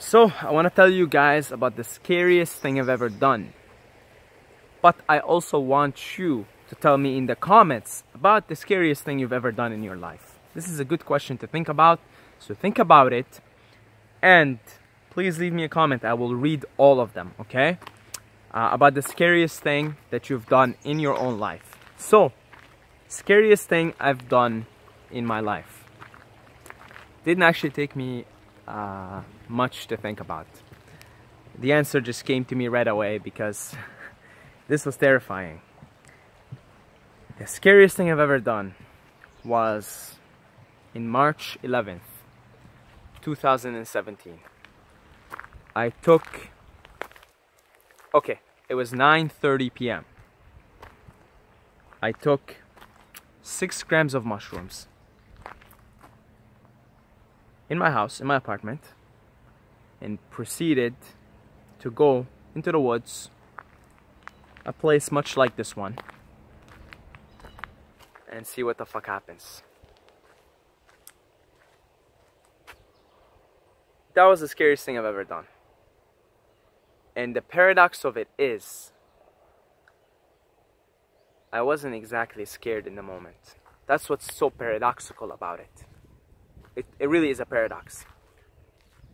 So, I want to tell you guys about the scariest thing I've ever done. But I also want you to tell me in the comments about the scariest thing you've ever done in your life. This is a good question to think about, so think about it. And please leave me a comment, I will read all of them, okay? About the scariest thing that you've done in your own life. So, scariest thing I've done in my life. Didn't actually take me much to think about. The answer just came to me right away because this was terrifying. The scariest thing I've ever done was in March 11th, 2017. It was 9:30 p.m. I took 6 grams of mushrooms in my house, in my apartment, and proceeded to go into the woods, a place much like this one, and see what the fuck happens. That was the scariest thing I've ever done. And the paradox of it is, I wasn't exactly scared in the moment. That's what's so paradoxical about it. It really is a paradox.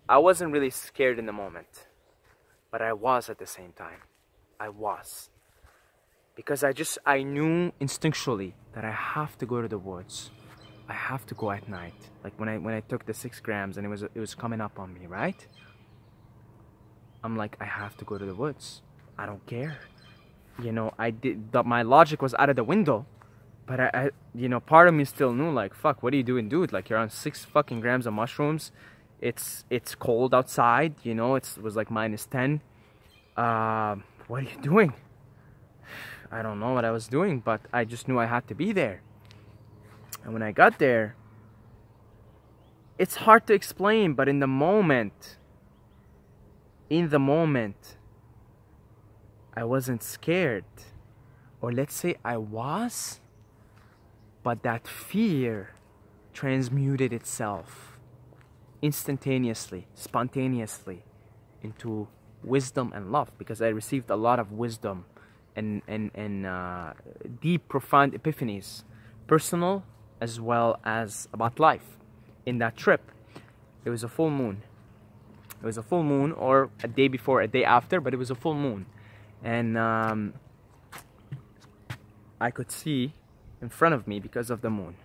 I wasn't really scared in the moment, but I was at the same time. I was. Because I knew instinctually that I have to go to the woods. I have to go at night. Like when I took the 6 grams and it was coming up on me, right? I'm like, I have to go to the woods. I don't care. You know, my logic was out of the window. But I you know, part of me still knew, like, fuck, what are you doing, dude? Like, you're on 6 fucking grams of mushrooms. It's cold outside, you know, it was like -10. What are you doing? I don't know what I was doing, but I just knew I had to be there. And when I got there, it's hard to explain, but in the moment, I wasn't scared. Or let's say I was, but that fear transmuted itself instantaneously, spontaneously into wisdom and love, because I received a lot of wisdom and deep, profound epiphanies, personal as well as about life in that trip. It was a full moon. It was a full moon, or a day before, a day after, but it was a full moon. And I could see in front of me because of the moon,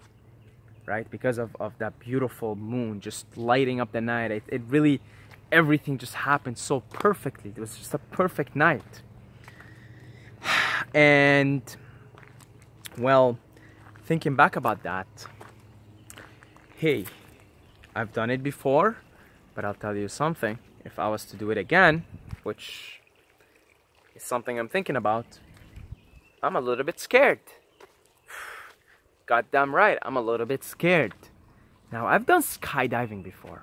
right? Because of that beautiful moon just lighting up the night. It really, everything just happened so perfectly. It was just a perfect night. And, well, thinking back about that, hey, I've done it before, but I'll tell you something. If I was to do it again, which is something I'm thinking about, I'm a little bit scared. Goddamn right, I'm a little bit scared. Now, I've done skydiving before,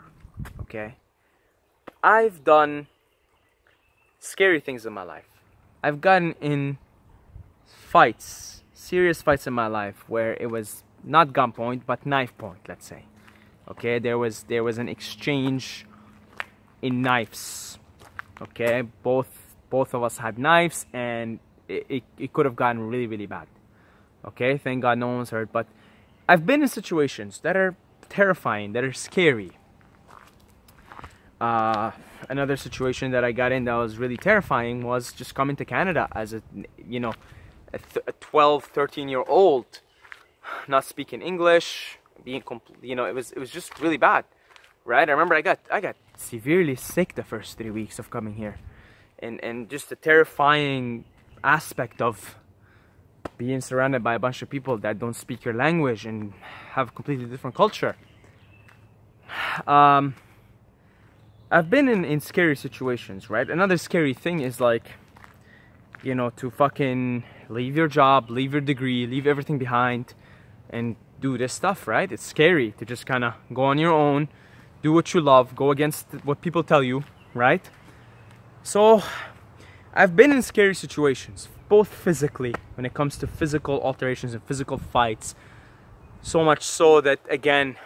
okay? I've done scary things in my life. I've gotten in fights, serious fights in my life, where it was not gunpoint, but knife point, let's say. Okay, there was an exchange in knives. Okay, both of us had knives, and it could have gotten really, really bad. Okay, thank God no one was hurt, but I've been in situations that are terrifying, that are scary. Another situation that I got in that was really terrifying was just coming to Canada as a 12, 13-year-old, not speaking English, being it was just really bad, right? I remember I got severely sick the first 3 weeks of coming here, and just the terrifying aspect of being surrounded by a bunch of people that don't speak your language and have a completely different culture. I've been in scary situations, right? Another scary thing is, like, you know, to fucking leave your job, leave your degree, leave everything behind and do this stuff, right? It's scary to just kind of go on your own, do what you love, go against what people tell you, right? So I've been in scary situations, both physically, when it comes to physical alterations and physical fights, so much so that, again,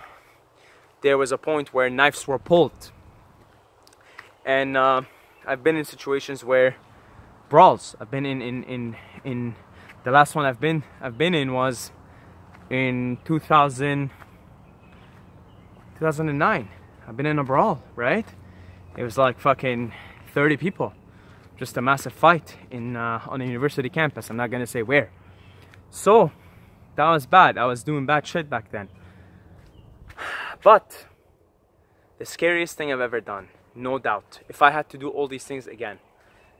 there was a point where knives were pulled. And I've been in situations where brawls. I've been in the last one I've been in was in 2009. I've been in a brawl, right? It was like fucking 30 people, just a massive fight in on a university campus. I'm not gonna say where. So that was bad. I was doing bad shit back then. But the scariest thing I've ever done, no doubt, if I had to do all these things again,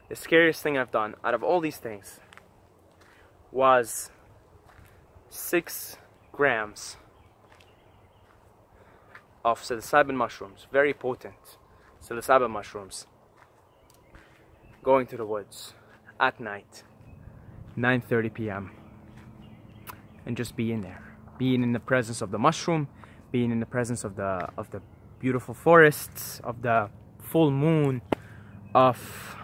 the scariest thing I've done out of all these things was 6 grams of psilocybin mushrooms, very potent psilocybin mushrooms, going to the woods at night, 9:30 p.m. and just being there, being in the presence of the mushroom, being in the presence of the beautiful forests, of the full moon, of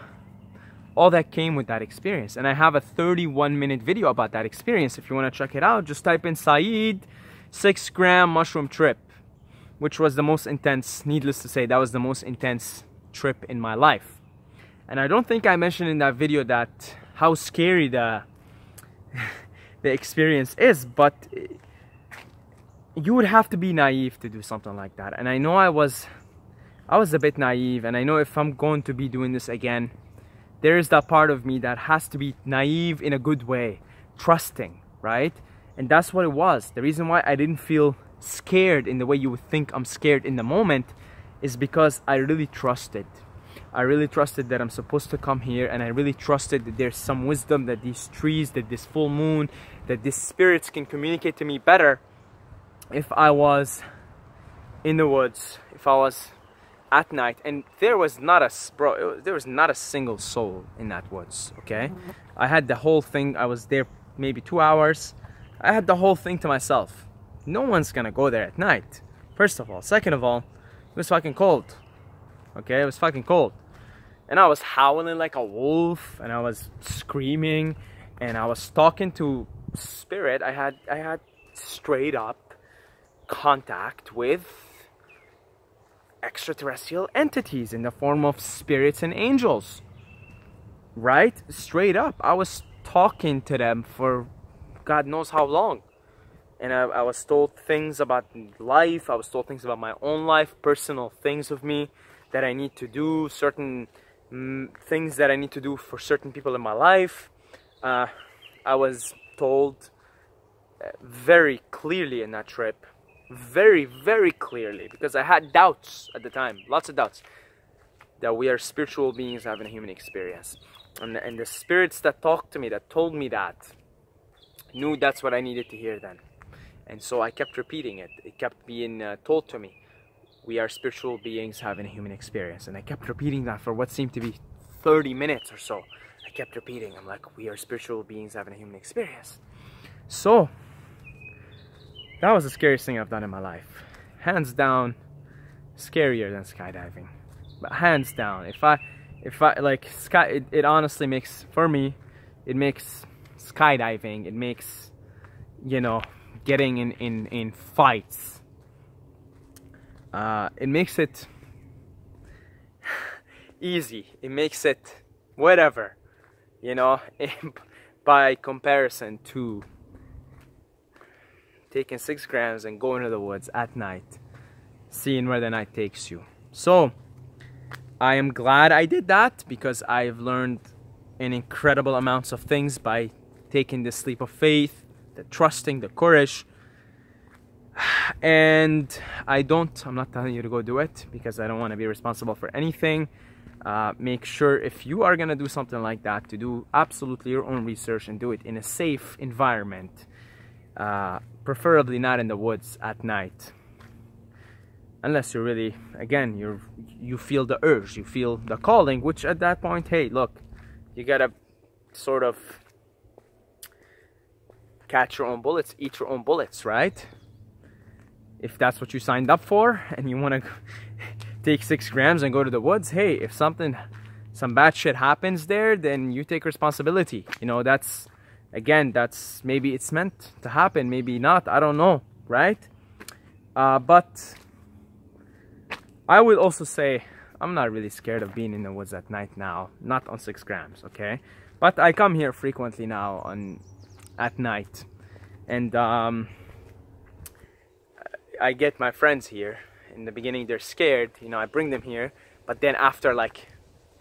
all that came with that experience. And I have a 31-minute video about that experience. If you want to check it out, just type in Saeed 6-gram mushroom trip, which was the most intense, needless to say, that was the most intense trip in my life. And I don't think I mentioned in that video that how scary the experience is, but you would have to be naive to do something like that. And I know I was a bit naive, and I know if I'm going to be doing this again, there is that part of me that has to be naive in a good way, trusting, right? And that's what it was. The reason why I didn't feel scared in the way you would think I'm scared in the moment is because I really trusted. I really trusted that I'm supposed to come here, and I really trusted that there's some wisdom, that these trees, that this full moon, that these spirits can communicate to me better if I was in the woods, if I was at night. And there was not a single soul in that woods, okay? I had the whole thing. I was there maybe 2 hours. I had the whole thing to myself. No one's gonna go there at night, first of all. Second of all, it was fucking cold, okay? It was fucking cold. And I was howling like a wolf, and I was screaming, and I was talking to spirit. I had straight up contact with extraterrestrial entities in the form of spirits and angels, right? Straight up, I was talking to them for God knows how long. And I was told things about life. I was told things about my own life, personal things of me that I need to do, certain things that I need to do for certain people in my life. I was told very clearly in that trip, very clearly, because I had doubts at the time, lots of doubts, that we are spiritual beings having a human experience. And the spirits that talked to me, that told me that, knew that's what I needed to hear then. And so I kept repeating it. It kept being told to me, we are spiritual beings having a human experience. And I kept repeating that for what seemed to be 30 minutes or so. I kept repeating, I'm like, we are spiritual beings having a human experience. So that was the scariest thing I've done in my life. Hands down, scarier than skydiving. But hands down, if I like it honestly makes, for me, it makes skydiving, it makes, you know, getting in fights, it makes it easy, it makes it whatever, you know, by comparison to taking 6 grams and going to the woods at night, seeing where the night takes you. So I am glad I did that, because I've learned an incredible amounts of things by taking this leap of faith, the trusting, the courage. And I'm not telling you to go do it, because I don't want to be responsible for anything. Make sure, if you are gonna do something like that, to do absolutely your own research and do it in a safe environment, preferably not in the woods at night, unless you're really, again, you feel the urge, you feel the calling, which at that point, hey, look, you gotta sort of catch your own bullets, eat your own bullets, right? If that's what you signed up for, and you want to take 6 grams and go to the woods, hey, if some bad shit happens there, then you take responsibility. You know, that's, again, that's, maybe it's meant to happen, maybe not, I don't know, right? But I would also say, I'm not really scared of being in the woods at night now, not on 6 grams, okay? But I come here frequently now at night, and I get my friends here. In the beginning they're scared, you know, I bring them here, but then after like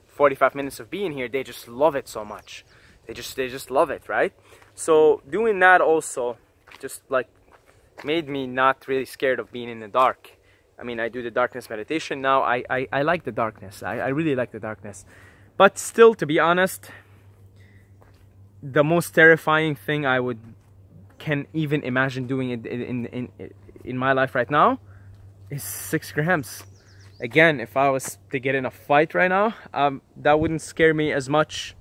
45 minutes of being here, they just love it so much. They just love it, right? So doing that also just like made me not really scared of being in the dark. I mean, I do the darkness meditation now. I like the darkness. I really like the darkness. But still, to be honest, the most terrifying thing can even imagine doing it in my life right now is 6 grams. Again, if I was to get in a fight right now, that wouldn't scare me as much.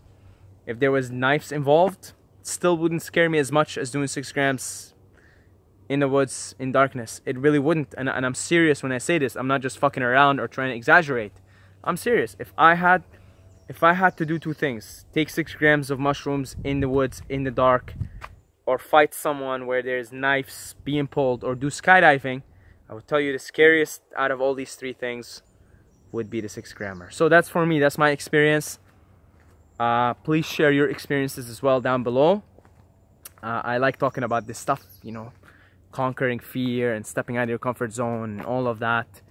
If there was knives involved, still wouldn't scare me as much as doing 6 grams in the woods in darkness. It really wouldn't, and I'm serious when I say this. I'm not just fucking around or trying to exaggerate. I'm serious. If I had to do 2 things, take 6 grams of mushrooms in the woods in the dark, or fight someone where there's knives being pulled, or do skydiving, I would tell you the scariest out of all these 3 things would be the 6 grammer. So that's for me, that's my experience. Please share your experiences as well down below. I like talking about this stuff, you know, conquering fear and stepping out of your comfort zone and all of that.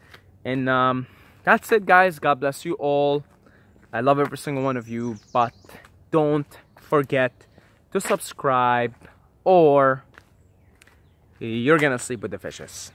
And that's it, guys. God bless you all. I love every single one of you, but don't forget to subscribe or you're gonna sleep with the fishes.